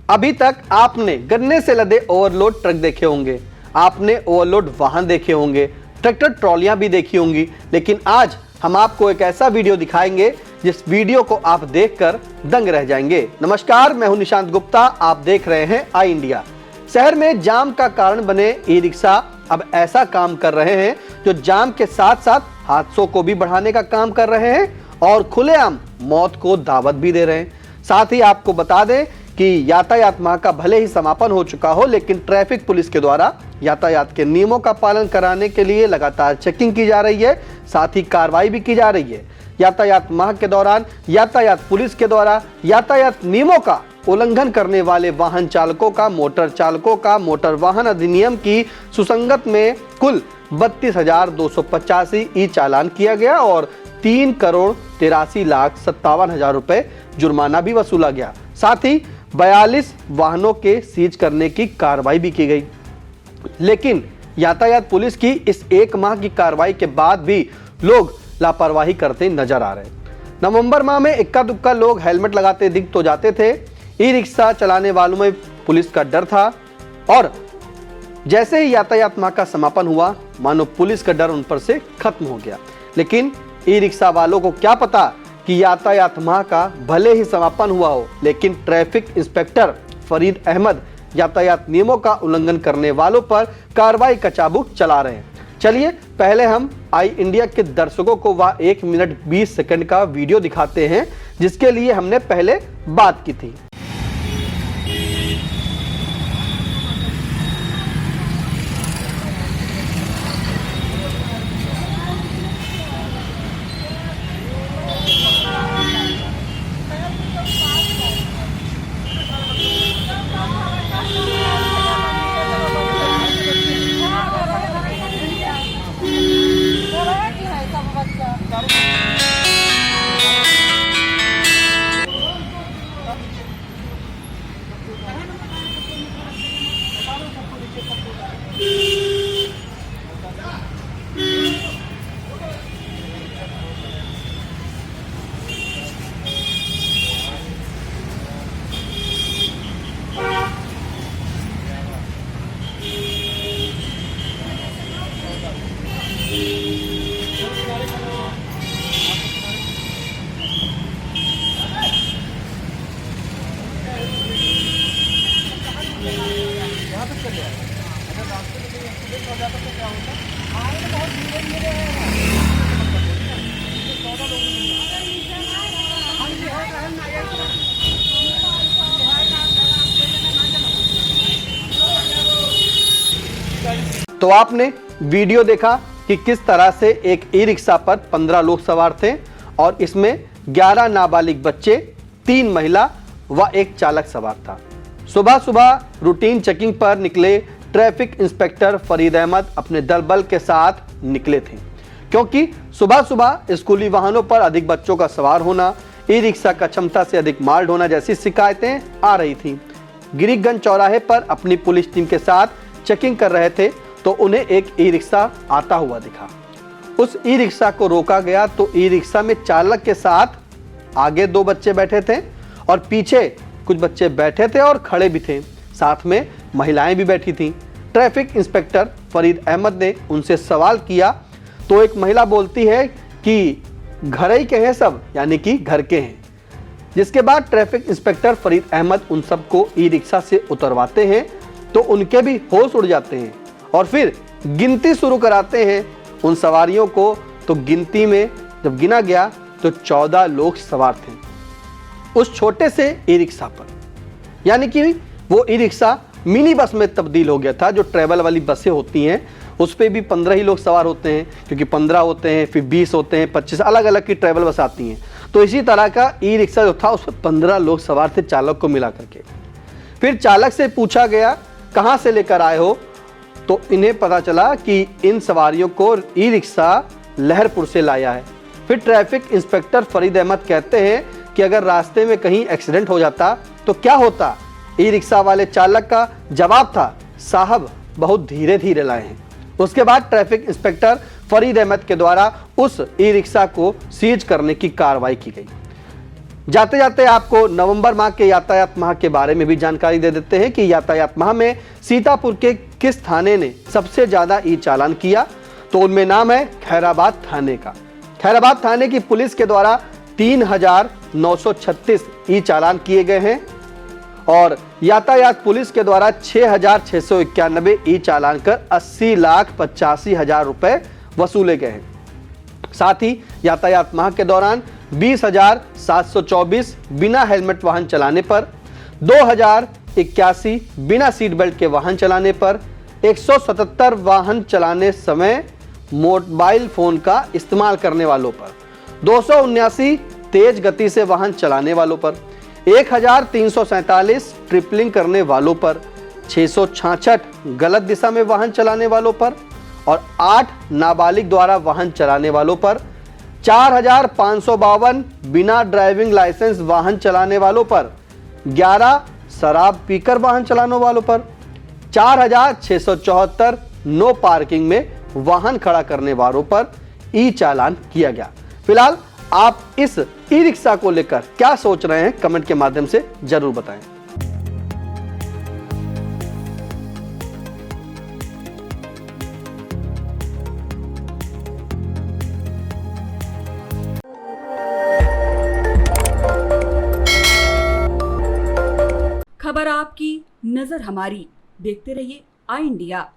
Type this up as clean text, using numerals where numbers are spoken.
अभी तक आपने गन्ने से लदे ओवरलोड ट्रक देखे होंगे, आपने ओवरलोड वाहन देखे होंगे, ट्रैक्टर ट्रॉलियां भी देखी होंगी, लेकिन आज हम आपको एक ऐसा वीडियो दिखाएंगे जिस वीडियो को आप देखकर दंग रह जाएंगे। नमस्कार, मैं हूं निशांत गुप्ता, आप देख रहे हैं आई इंडिया। शहर में जाम का कारण बने ई रिक्शा अब ऐसा काम कर रहे हैं जो जाम के साथ साथ हादसों को भी बढ़ाने का काम कर रहे हैं और खुलेआम मौत को दावत भी दे रहे हैं। साथ ही आपको बता दें कि यातायात माह का भले ही समापन हो चुका हो, लेकिन ट्रैफिक पुलिस के द्वारा यातायात के नियमों का पालन कराने के लिए लगातार चेकिंग की जा रही है, साथ ही कार्रवाई भी की जा रही है। यातायात माह के दौरान यातायात पुलिस के द्वारा यातायात नियमों का उल्लंघन करने वाले वाहन चालकों का, मोटर चालकों का मोटर वाहन अधिनियम की सुसंगत में कुल 32,285 ई चालान किया गया और 3,83,57,000 रुपए जुर्माना भी वसूला गया। साथ ही 42 वाहनों के सीज करने की कार्रवाई भी की गई। लेकिन यातायात पुलिस की इस एक माह की कार्रवाई के बाद भी लोग लापरवाही करते नजर आ रहे हैं। नवंबर माह में इक्का दुक्का लोग हेलमेट लगाते दिख तो जाते थे। ई रिक्शा चलाने वालों में पुलिस का डर था और जैसे ही यातायात माह का समापन हुआ, मानो पुलिस का डर उन पर से खत्म हो गया। लेकिन ई रिक्शा वालों को क्या पता कि यातायात माह का भले ही समापन हुआ हो, लेकिन ट्रैफिक इंस्पेक्टर फरीद अहमद यातायात नियमों का उल्लंघन करने वालों पर कार्रवाई का चाबुक चला रहे हैं। चलिए पहले हम आई इंडिया के दर्शकों को वह 1 मिनट 20 सेकंड का वीडियो दिखाते हैं जिसके लिए हमने पहले बात की थी। तो आपने वीडियो देखा कि किस तरह से एक ई रिक्शा पर 15 लोग सवार थे और इसमें 11 नाबालिग बच्चे, 3 महिला व एक चालक सवार था। सुबह सुबह रूटीन चेकिंग पर निकले ट्रैफिक इंस्पेक्टर फरीद अहमद अपने दल बल के साथ निकले थे, क्योंकि सुबह सुबह स्कूली वाहनों पर अधिक बच्चों का सवार होना, ई रिक्शा का क्षमता से अधिक माल ढोना जैसी शिकायतें आ रही थी। गिरिकगंज चौराहे पर अपनी पुलिस टीम के साथ चेकिंग कर रहे थे तो उन्हें एक ई रिक्शा आता हुआ दिखा। उस ई रिक्शा को रोका गया तो ई रिक्शा में चालक के साथ आगे 2 बच्चे बैठे थे और पीछे कुछ बच्चे बैठे थे और खड़े भी थे, साथ में महिलाएं भी बैठी थीं। ट्रैफिक इंस्पेक्टर फरीद अहमद ने उनसे सवाल किया तो एक महिला बोलती है कि घर ही के हैं सब, यानी कि घर के हैं। जिसके बाद ट्रैफिक इंस्पेक्टर फरीद अहमद उन सबको ई रिक्शा से उतरवाते हैं तो उनके भी होश उड़ जाते हैं और फिर गिनती शुरू कराते हैं उन सवारियों को। तो गिनती में जब गिना गया तो 14 लोग सवार थे उस छोटे से ई रिक्शा पर, यानी कि वो ई रिक्शा मिनी बस में तब्दील हो गया था। जो ट्रैवल वाली बसें होती हैं उस पर भी 15 ही लोग सवार होते हैं, क्योंकि 15 होते हैं, फिर 20 होते हैं, 25 अलग अलग की ट्रैवल बस आती हैं। तो इसी तरह का ई रिक्शा जो था उस पर 15 लोग सवार थे, चालक को मिला करके। फिर चालक से पूछा गया कहाँ से लेकर आए हो, तो इन्हें पता चला कि इन सवारियों को ई रिक्शा लहरपुर से लाया है। फिर ट्रैफिक इंस्पेक्टर फरीद अहमद कहते हैं कि अगर रास्ते में कहीं एक्सीडेंट हो जाता तो क्या होता। ई रिक्शा वाले चालक का जवाब था, साहब बहुत धीरे धीरे लाए हैं। उसके बाद ट्रैफिक इंस्पेक्टर फरीद अहमद के द्वारा उस ई रिक्शा को सीज करने की कार्रवाई की गई। जाते जाते आपको नवंबर माह के यातायात माह के बारे में भी जानकारी दे देते हैं कि यातायात माह में सीतापुर के किस थाने ने सबसे ज्यादा ई चालान किया। तो उनमें नाम है खैराबाद थाने का। खैराबाद थाने की पुलिस के द्वारा 3,936 ई चालान किए गए हैं और यातायात पुलिस के द्वारा 6,691 ई चालान कर 80,85,000 रुपए वसूले गए हैं। साथ ही यातायात माह के दौरान 20,724 बिना हेलमेट वाहन चलाने पर, 2,081 बिना सीट बेल्ट के वाहन चलाने पर, 177 वाहन चलाने समय मोबाइल फोन का इस्तेमाल करने वालों पर, 279 तेज गति से वाहन चलाने वालों पर, 1,347 ट्रिपलिंग करने वालों पर, 666 गलत दिशा में वाहन चलाने वालों पर और 8 नाबालिग द्वारा वाहन चलाने वालों पर, 4,552 बिना ड्राइविंग लाइसेंस वाहन चलाने वालों पर, 11 शराब पीकर वाहन चलाने वालों पर, 4,674 नो पार्किंग में वाहन खड़ा करने वालों पर ई चालान किया गया। फिलहाल आप इस ई रिक्शा को लेकर क्या सोच रहे हैं, कमेंट के माध्यम से जरूर बताएं। खबर आपकी, नजर हमारी। देखते रहिए आई इंडिया।